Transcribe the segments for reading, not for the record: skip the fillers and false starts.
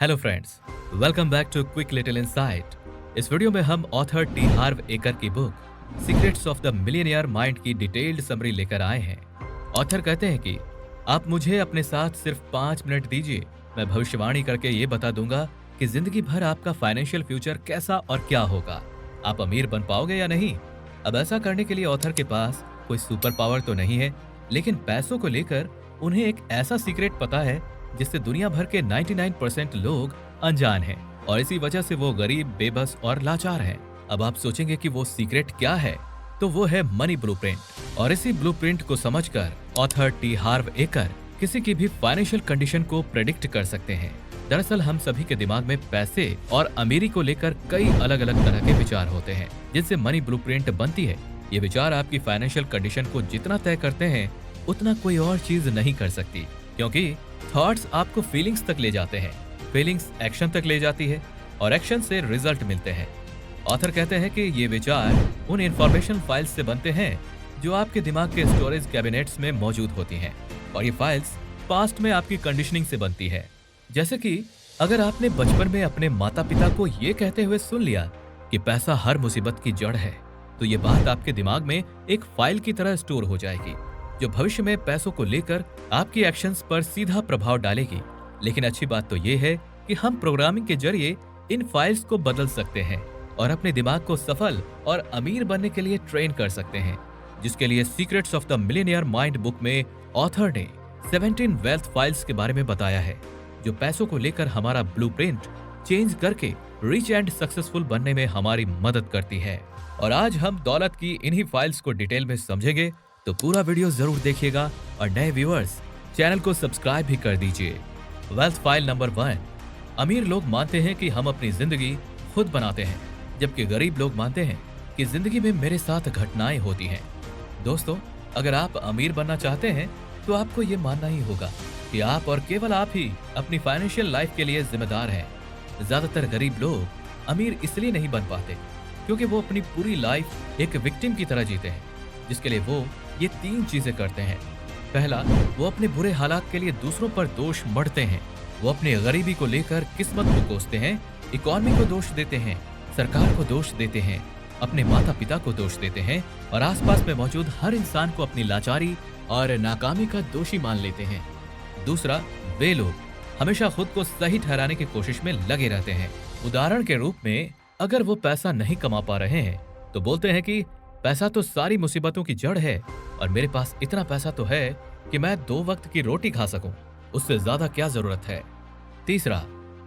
Hello friends, welcome back to quick little insight. इस video में हम ऑथर टी हार्व एकर की book secrets of the millionaire mind की detailed summary लेकर आए हैं। ऑथर कहते हैं कि आप मुझे अपने साथ सिर्फ 5 मिनट दीजिए, मैं भविष्यवाणी करके ये बता दूंगा कि जिंदगी भर आपका फाइनेंशियल फ्यूचर कैसा और क्या होगा। आप अमीर बन पाओगे या नहीं। अब ऐसा करने के लिए ऑथर के पास कोई सुपर पावर तो नहीं है, लेकिन पैसों को लेकर उन्हें एक ऐसा सीक्रेट पता है जिससे दुनिया भर के 99% लोग अनजान हैं और इसी वजह से वो गरीब, बेबस और लाचार हैं। अब आप सोचेंगे कि वो सीक्रेट क्या है, तो वो है मनी ब्लूप्रिंट। और इसी ब्लूप्रिंट को समझकर ऑथर टी हार्व एकर किसी की भी फाइनेंशियल कंडीशन को प्रेडिक्ट कर सकते हैं। दरअसल हम सभी के दिमाग में पैसे और अमीरी को लेकर कई अलग अलग तरह के विचार होते हैं जिनसे मनी ब्लूप्रिंट बनती है। ये विचार आपकी फाइनेंशियल कंडीशन को जितना तय करते हैं उतना कोई और चीज नहीं कर सकती, क्योंकि थॉट्स आपको फीलिंग्स तक ले जाते हैं, फीलिंग्स एक्शन तक ले जाती है और एक्शन से रिजल्ट मिलते हैं। ऑथर कहते हैं कि ये विचार उन इंफॉर्मेशन फाइल्स से बनते हैं जो आपके दिमाग के स्टोरेज कैबिनेट्स में मौजूद होती हैं और ये फाइल्स पास्ट में आपकी कंडीशनिंग से बनती है। जैसे कि अगर आपने बचपन में अपने माता पिता को ये कहते हुए सुन लिया कि पैसा हर मुसीबत की जड़ है, तो ये बात आपके दिमाग में एक फाइल की तरह स्टोर हो जाएगी जो भविष्य में पैसों को लेकर आपकी एक्शंस पर सीधा प्रभाव डालेगी। लेकिन अच्छी बात तो ये है कि हम प्रोग्रामिंग के जरिए इन फाइल्स को बदल सकते हैं और अपने दिमाग को सफल और अमीर बनने के लिए ट्रेन कर सकते हैं, जिसके लिए secrets of the millionaire mind book में ऑथर ने 17 वेल्थ फाइल्स के बारे में बताया है जो पैसों को लेकर हमारा ब्लूप्रिंट चेंज करके रिच एंड सक्सेसफुल बनने में हमारी मदद करती है। और आज हम दौलत की इन्हीं फाइल्स को डिटेल में समझेंगे, तो पूरा वीडियो जरूर देखिएगा और नए व्यूअर्स चैनल को सब्सक्राइब भी कर दीजिए। Wealth file number 1। अमीर लोग मानते हैं कि हम अपनी जिंदगी खुद बनाते हैं, जबकि गरीब लोग मानते हैं कि जिंदगी में मेरे साथ घटनाएं होती हैं। दोस्तों, अगर आप अमीर बनना चाहते हैं तो आपको ये मानना ही होगा कि आप और केवल आप ही अपनी फाइनेंशियल लाइफ के लिए जिम्मेदार हैं। ज्यादातर गरीब लोग अमीर इसलिए नहीं बन पाते क्योंकि वो अपनी पूरी लाइफ एक विक्टिम की तरह जीते हैं, जिसके लिए वो ये 3 चीजें करते हैं। पहला, वो अपने बुरे हालात के लिए दूसरों पर दोष मढ़ते हैं। वो अपनी गरीबी को लेकर किस्मत को कोसते हैं, इकोनॉमी को दोष देते हैं, सरकार को दोष देते हैं, अपने माता पिता को दोष देते हैं और आसपास में मौजूद हर इंसान को अपनी लाचारी और नाकामी का दोषी मान लेते हैं। दूसरा, वे लोग हमेशा खुद को सही ठहराने की कोशिश में लगे रहते हैं। उदाहरण के रूप में, अगर वो पैसा नहीं कमा पा रहे हैं तो बोलते हैं कि पैसा तो सारी मुसीबतों की जड़ है और मेरे पास इतना पैसा तो है कि मैं 2 वक्त की रोटी खा सकूं, उससे ज्यादा क्या जरूरत है। तीसरा,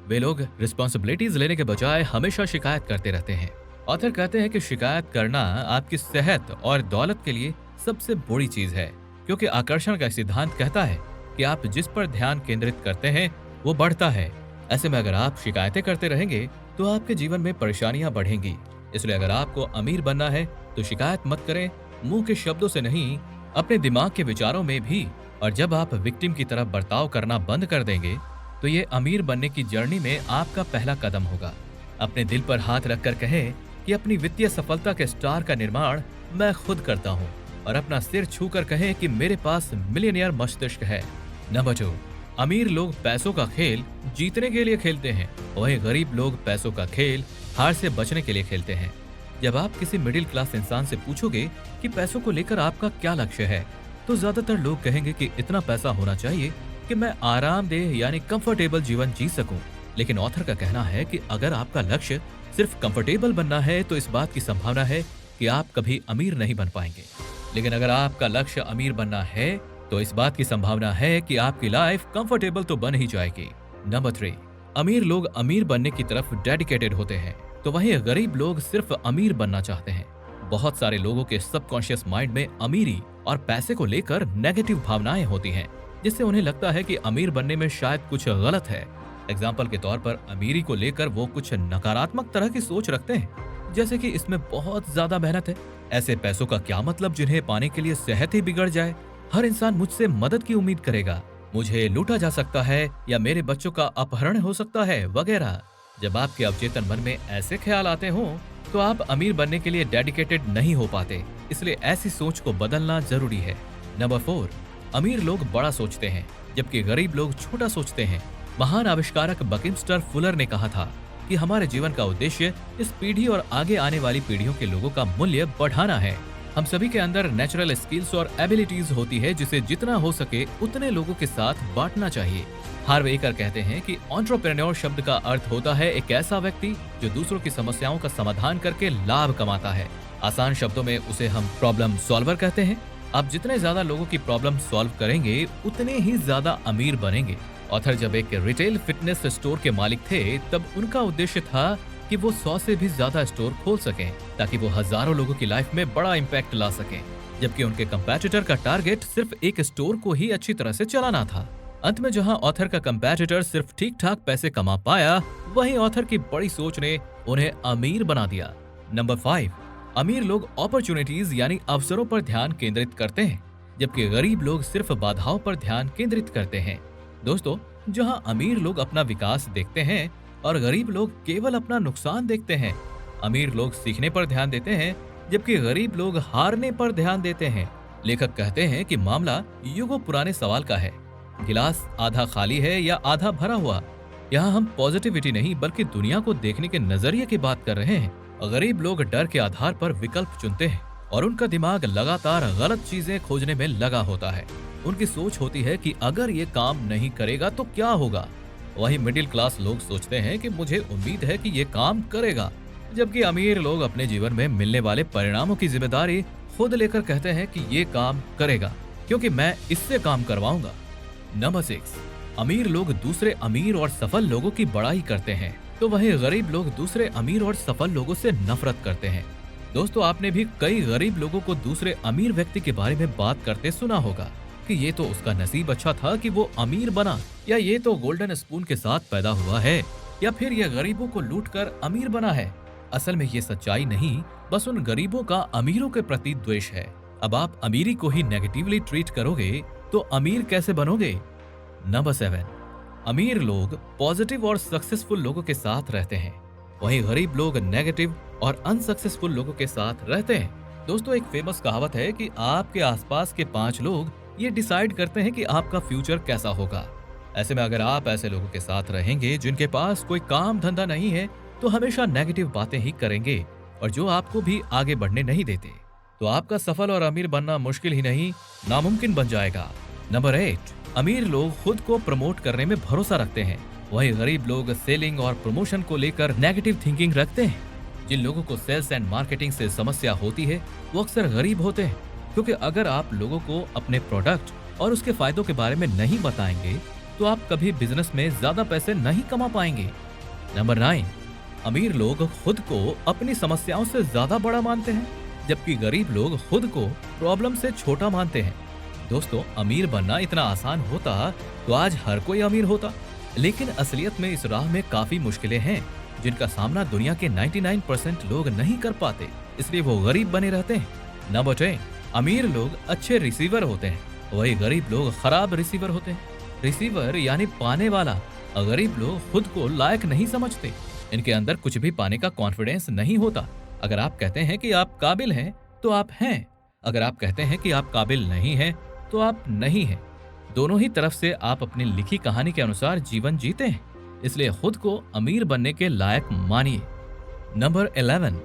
वे लोग रिस्पॉन्सिबिलिटीज लेने के बजाय हमेशा शिकायत करते रहते हैं। ऑथर कहते हैं कि शिकायत करना आपकी सेहत और दौलत के लिए सबसे बुरी चीज है, क्योंकि आकर्षण का सिद्धांत कहता है कि आप जिस पर ध्यान केंद्रित करते हैं वो बढ़ता है। ऐसे में अगर आप शिकायतें करते रहेंगे तो आपके जीवन में परेशानियां बढ़ेंगी। इसलिए अगर आपको अमीर बनना है तो शिकायत मत करें, मुंह के शब्दों से नहीं, अपने दिमाग के विचारों में भी। और जब आप विक्टिम की तरह बर्ताव करना बंद कर देंगे तो ये अमीर बनने की जर्नी में आपका पहला कदम होगा। अपने दिल पर हाथ रखकर कहें कि अपनी वित्तीय सफलता के स्टार का निर्माण मैं खुद करता हूँ और अपना सिर छूकर कहें कि मेरे पास मिलियनियर मस्तिष्क है। नंबर 2, अमीर लोग पैसों का खेल जीतने के लिए खेलते हैं, वहीं गरीब लोग पैसों का खेल हार से बचने के लिए खेलते हैं। जब आप किसी मिडिल क्लास इंसान से पूछोगे कि पैसों को लेकर आपका क्या लक्ष्य है, तो ज्यादातर लोग कहेंगे कि इतना पैसा होना चाहिए कि मैं आरामदेह यानी कंफर्टेबल जीवन जी सकूं। लेकिन ऑथर का कहना है कि अगर आपका लक्ष्य सिर्फ कंफर्टेबल बनना है तो इस बात की संभावना है कि आप कभी अमीर नहीं बन पाएंगे। लेकिन अगर आपका लक्ष्य अमीर बनना है तो इस बात की संभावना है कि आपकी लाइफ कंफर्टेबल तो बन ही जाएगी। नंबर 3, अमीर लोग अमीर बनने की तरफ डेडिकेटेड होते हैं, तो वहीं गरीब लोग सिर्फ अमीर बनना चाहते हैं। बहुत सारे लोगों के सबकॉन्शियस माइंड में अमीरी और पैसे को लेकर नेगेटिव भावनाएं होती हैं, जिससे उन्हें लगता है कि अमीर बनने में शायद कुछ गलत है। एग्जाम्पल के तौर पर अमीरी को लेकर वो कुछ नकारात्मक तरह की सोच रखते हैं, जैसे कि इसमें बहुत ज्यादा मेहनत है, ऐसे पैसों का क्या मतलब जिन्हें पाने के लिए सेहत ही बिगड़ जाए, हर इंसान मुझसे मदद की उम्मीद करेगा, मुझे लूटा जा सकता है या मेरे बच्चों का अपहरण हो सकता है वगैरह। जब आपके अवचेतन मन में ऐसे ख्याल आते हों तो आप अमीर बनने के लिए डेडिकेटेड नहीं हो पाते, इसलिए ऐसी सोच को बदलना जरूरी है। नंबर 4, अमीर लोग बड़ा सोचते हैं जबकि गरीब लोग छोटा सोचते हैं। महान आविष्कारक बकिमस्टर फुलर ने कहा था कि हमारे जीवन का उद्देश्य इस पीढ़ी और आगे आने वाली पीढ़ियों के लोगों का मूल्य बढ़ाना है। हम सभी के अंदर नेचुरल स्किल्स और एबिलिटीज होती है जिसे जितना हो सके उतने लोगों के साथ बांटना चाहिए। हार्व एकर कहते हैं कि एंटरप्रेन्योर शब्द का अर्थ होता है एक ऐसा व्यक्ति जो दूसरों की समस्याओं का समाधान करके लाभ कमाता है। आसान शब्दों में उसे हम प्रॉब्लम सॉल्वर कहते हैं। आप जितने ज्यादा लोगों की प्रॉब्लम सॉल्व करेंगे उतने ही ज्यादा अमीर बनेंगे। ऑथर जब एक रिटेल फिटनेस स्टोर के मालिक थे तब उनका उद्देश्य था कि वो 100 से भी ज्यादा स्टोर खोल सकें ताकि वो हजारों लोगों की लाइफ में बड़ा इम्पैक्ट ला सकें, जबकि उनके कंपैटिटर का टारगेट सिर्फ एक स्टोर को ही अच्छी तरह से चलाना था। अंत में जहां ऑथर का कंपैटिटर सिर्फ ठीक ठाक पैसे कमा पाया, वहीं ऑथर की बड़ी सोच ने उन्हें अमीर बना दिया। नंबर 5, अमीर लोग अपॉर्चुनिटीज यानी अवसरों पर ध्यान केंद्रित करते हैं, जबकि गरीब लोग सिर्फ बाधाओं पर ध्यान केंद्रित करते हैं। दोस्तों, जहां अमीर लोग अपना विकास देखते हैं और गरीब लोग केवल अपना नुकसान देखते हैं। अमीर लोग सीखने पर ध्यान देते हैं, जबकि गरीब लोग हारने पर ध्यान देते हैं। लेखक कहते हैं कि मामला युगों पुराने सवाल का है, गिलास आधा खाली है या आधा भरा हुआ। यहाँ हम पॉजिटिविटी नहीं बल्कि दुनिया को देखने के नजरिए की बात कर रहे हैं। गरीब लोग डर के आधार पर विकल्प चुनते हैं और उनका दिमाग लगातार गलत चीजें खोजने में लगा होता है। उनकी सोच होती है कि अगर ये काम नहीं करेगा तो क्या होगा। वही मिडिल क्लास लोग सोचते हैं कि मुझे उम्मीद है कि ये काम करेगा, जबकि अमीर लोग अपने जीवन में मिलने वाले परिणामों की जिम्मेदारी खुद लेकर कहते हैं कि ये काम करेगा क्योंकि मैं इससे काम करवाऊंगा। नंबर 6, अमीर लोग दूसरे अमीर और सफल लोगों की बड़ाई करते हैं, तो वहीं गरीब लोग दूसरे अमीर और सफल लोगों से नफरत करते हैं। दोस्तों, आपने भी कई गरीब लोगों को दूसरे अमीर व्यक्ति के बारे में बात करते सुना होगा कि ये तो उसका नसीब अच्छा था कि वो अमीर बना, या ये तो गोल्डन स्पून के साथ पैदा हुआ है, या फिर ये गरीबों को लूटकर अमीर बना है। असल में ये सच्चाई नहीं, बस उन गरीबों का अमीरों के प्रति द्वेष है। अब आप अमीरी को ही नेगेटिवली ट्रीट करोगे तो अमीर कैसे बनोगे। नंबर 7, अमीर लोग पॉजिटिव और सक्सेसफुल लोगों के साथ रहते हैं, वहीं गरीब लोग नेगेटिव और अनसक्सेसफुल लोगों के साथ रहते हैं। दोस्तों, एक फेमस कहावत है कि आपके आसपास के 5 लोग ये डिसाइड करते हैं कि आपका फ्यूचर कैसा होगा। ऐसे में अगर आप ऐसे लोगों के साथ रहेंगे जिनके पास कोई काम धंधा नहीं है, तो हमेशा नेगेटिव बातें ही करेंगे और जो आपको भी आगे बढ़ने नहीं देते, तो आपका सफल और अमीर बनना मुश्किल ही नहीं, नामुमकिन बन जाएगा। नंबर 8, अमीर लोग खुद को प्रमोट करने में भरोसा रखते हैं, वहीं गरीब लोग सेलिंग और प्रमोशन को लेकर नेगेटिव थिंकिंग रखते हैं। जिन लोगों को सेल्स एंड मार्केटिंग से समस्या होती है वो अक्सर गरीब होते हैं, क्योंकि अगर आप लोगों को अपने प्रोडक्ट और उसके फायदों के बारे में नहीं बताएंगे तो आप कभी बिजनेस में ज्यादा पैसे नहीं कमा पाएंगे। नंबर 9, अमीर लोग खुद को अपनी समस्याओं से ज्यादा बड़ा मानते हैं, जबकि गरीब लोग खुद को प्रॉब्लम से छोटा मानते हैं। दोस्तों, अमीर बनना इतना आसान होता तो आज हर कोई अमीर होता, लेकिन असलियत में इस राह में काफी मुश्किलें हैं जिनका सामना दुनिया के 99% लोग नहीं कर पाते, इसलिए वो गरीब बने रहते हैं। नंबर 10, अमीर लोग अच्छे रिसीवर होते हैं, वही गरीब लोग खराब रिसीवर होते हैं। रिसीवर यानी पाने वाला, गरीब लोग खुद को लायक नहीं समझते, इनके अंदर कुछ भी पाने का कॉन्फिडेंस नहीं होता। अगर आप कहते हैं कि आप काबिल हैं तो आप हैं, अगर आप कहते हैं कि आप काबिल नहीं हैं तो आप नहीं हैं। दोनों ही तरफ से आप अपनी लिखी कहानी के अनुसार जीवन जीते हैं, इसलिए खुद को अमीर बनने के लायक मानिए। नंबर 11,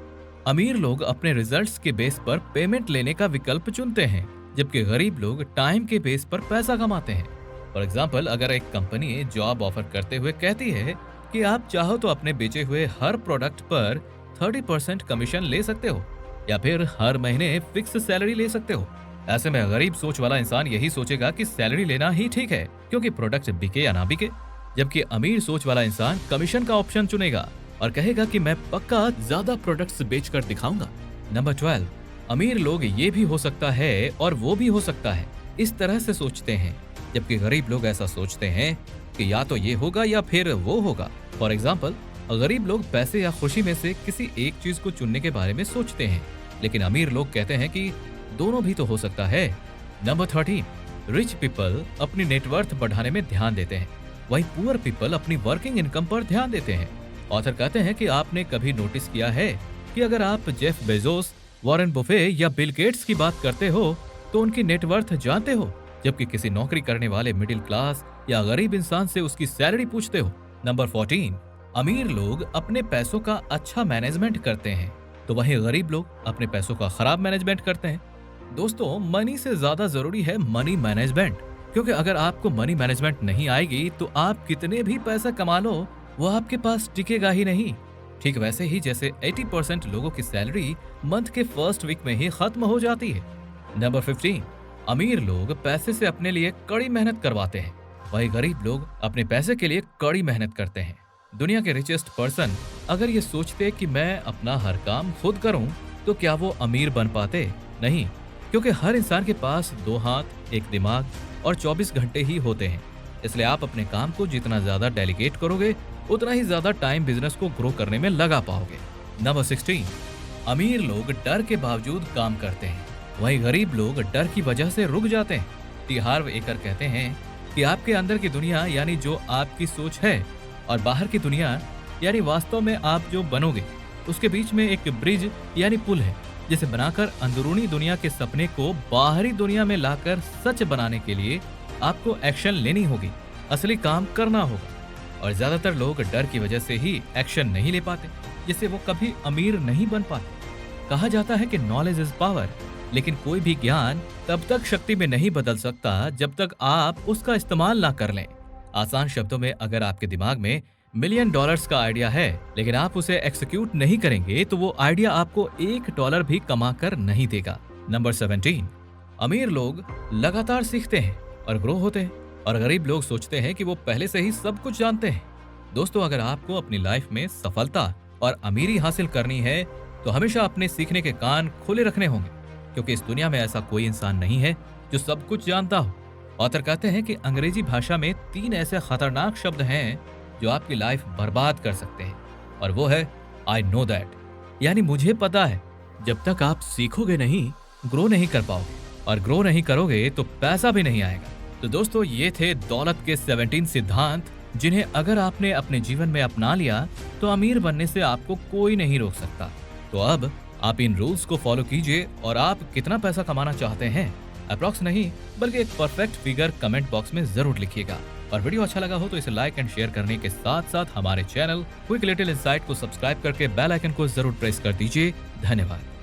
अमीर लोग अपने रिजल्ट्स के बेस पर पेमेंट लेने का विकल्प चुनते हैं, जबकि गरीब लोग टाइम के बेस पर पैसा कमाते हैं। फॉर एग्जाम्पल, अगर एक कंपनी जॉब ऑफर करते हुए कहती है कि आप चाहो तो अपने बेचे हुए हर प्रोडक्ट पर 30% कमीशन ले सकते हो, या फिर हर महीने फिक्स सैलरी ले सकते हो, ऐसे में गरीब सोच वाला इंसान यही सोचेगा कि सैलरी लेना ही ठीक है, क्योंकि प्रोडक्ट बिके या ना बिके, जबकि अमीर सोच वाला इंसान कमीशन का ऑप्शन चुनेगा और कहेगा कि मैं पक्का ज्यादा प्रोडक्ट्स बेचकर दिखाऊंगा। नंबर 12, अमीर लोग ये भी हो सकता है और वो भी हो सकता है, इस तरह से सोचते हैं, जबकि गरीब लोग ऐसा सोचते हैं कि या तो ये होगा या फिर वो होगा। फॉर एग्जाम्पल, गरीब लोग पैसे या खुशी में से किसी एक चीज को चुनने के बारे में सोचते हैं, लेकिन अमीर लोग कहते हैं कि दोनों भी तो हो सकता है। नंबर 13, रिच पीपल अपनी नेटवर्थ बढ़ाने में ध्यान देते हैं, वहीं पुअर पीपल अपनी वर्किंग इनकम पर ध्यान देते हैं। ऑथर कहते हैं कि आपने कभी नोटिस किया है कि अगर आप जेफ बेजोस, वॉरेन बुफे या बिल गेट्स की बात करते हो तो उनकी नेटवर्थ जानते हो, जबकि किसी नौकरी करने वाले मिडिल क्लास या गरीब इंसान से उसकी सैलरी पूछते हो? नंबर 14, अमीर लोग अपने पैसों का अच्छा मैनेजमेंट करते हैं, तो वहीं गरीब लोग अपने पैसों का खराब मैनेजमेंट करते हैं। दोस्तों, मनी से ज्यादा जरूरी है मनी मैनेजमेंट, क्योंकि अगर आपको मनी मैनेजमेंट नहीं आएगी तो आप कितने भी पैसा कमा लो, वो आपके पास टिकेगा ही नहीं। ठीक वैसे ही जैसे 80% लोगों की सैलरी मंथ के फर्स्ट वीक में ही खत्म हो जाती है। नंबर 15, अमीर लोग पैसे से अपने लिए कड़ी मेहनत करवाते हैं, वही गरीब लोग अपने पैसे के लिए कड़ी मेहनत करते हैं। दुनिया के रिचेस्ट पर्सन अगर ये सोचते कि मैं अपना हर काम खुद करूं, तो क्या वो अमीर बन पाते? नहीं, क्योंकि हर इंसान के पास 2 हाथ, 1 दिमाग और 24 घंटे ही होते हैं। इसलिए आप अपने काम को जितना ज्यादा डेलीगेट करोगे, उतना ही ज्यादा टाइम बिजनेस को ग्रो करने में लगा पाओगे। नंबर 16, अमीर लोग डर के बावजूद काम करते हैं, वहीं गरीब लोग डर की वजह से रुक जाते हैं। टी हार्व एकर कहते हैं कि आपके अंदर की दुनिया यानी जो आपकी सोच है और बाहर की दुनिया यानी वास्तव में आप जो बनोगे, उसके बीच में एक ब्रिज यानी पुल है, जिसे बनाकर अंदरूनी दुनिया के सपने को बाहरी दुनिया में लाकर सच बनाने के लिए आपको एक्शन लेनी होगी, असली काम करना होगा। और ज्यादातर लोग डर की वजह से ही एक्शन नहीं ले पाते, जिससे वो कभी अमीर नहीं बन पाते। कहा जाता है कि नॉलेज इज पावर, लेकिन कोई भी ज्ञान तब तक शक्ति में नहीं बदल सकता जब तक आप उसका इस्तेमाल ना कर लें। आसान शब्दों में, अगर आपके दिमाग में $1 मिलियन का आइडिया है, लेकिन आप उसे एक्सिक्यूट नहीं करेंगे, तो वो आइडिया आपको $1 भी कमा कर नहीं देगा। नंबर 17, अमीर लोग लगातार सीखते हैं और ग्रो होते हैं, और गरीब लोग सोचते हैं कि वो पहले से ही सब कुछ जानते हैं। दोस्तों, अगर आपको अपनी लाइफ में सफलता और अमीरी हासिल करनी है, तो हमेशा अपने सीखने के कान खुले रखने होंगे, क्योंकि इस दुनिया में ऐसा कोई इंसान नहीं है जो सब कुछ जानता हो। ऑथर कहते हैं कि अंग्रेजी भाषा में 3 ऐसे खतरनाक शब्द हैं जो आपकी लाइफ बर्बाद कर सकते हैं, और वो है आई नो दैट, यानी मुझे पता है। जब तक आप सीखोगे नहीं, ग्रो नहीं कर पाओगे, और ग्रो नहीं करोगे तो पैसा भी नहीं आएगा। तो दोस्तों, ये थे दौलत के 17 सिद्धांत, जिन्हें अगर आपने अपने जीवन में अपना लिया तो अमीर बनने से आपको कोई नहीं रोक सकता। तो अब आप इन रूल्स को फॉलो कीजिए, और आप कितना पैसा कमाना चाहते हैं, अप्रॉक्स नहीं बल्कि एक परफेक्ट फिगर कमेंट बॉक्स में जरूर लिखिएगा। और वीडियो अच्छा लगा हो तो इसे लाइक एंड शेयर करने के साथ साथ हमारे चैनल क्विक लिटिल इनसाइट को सब्सक्राइब करके बेल आइकन को जरूर प्रेस कर दीजिए। धन्यवाद।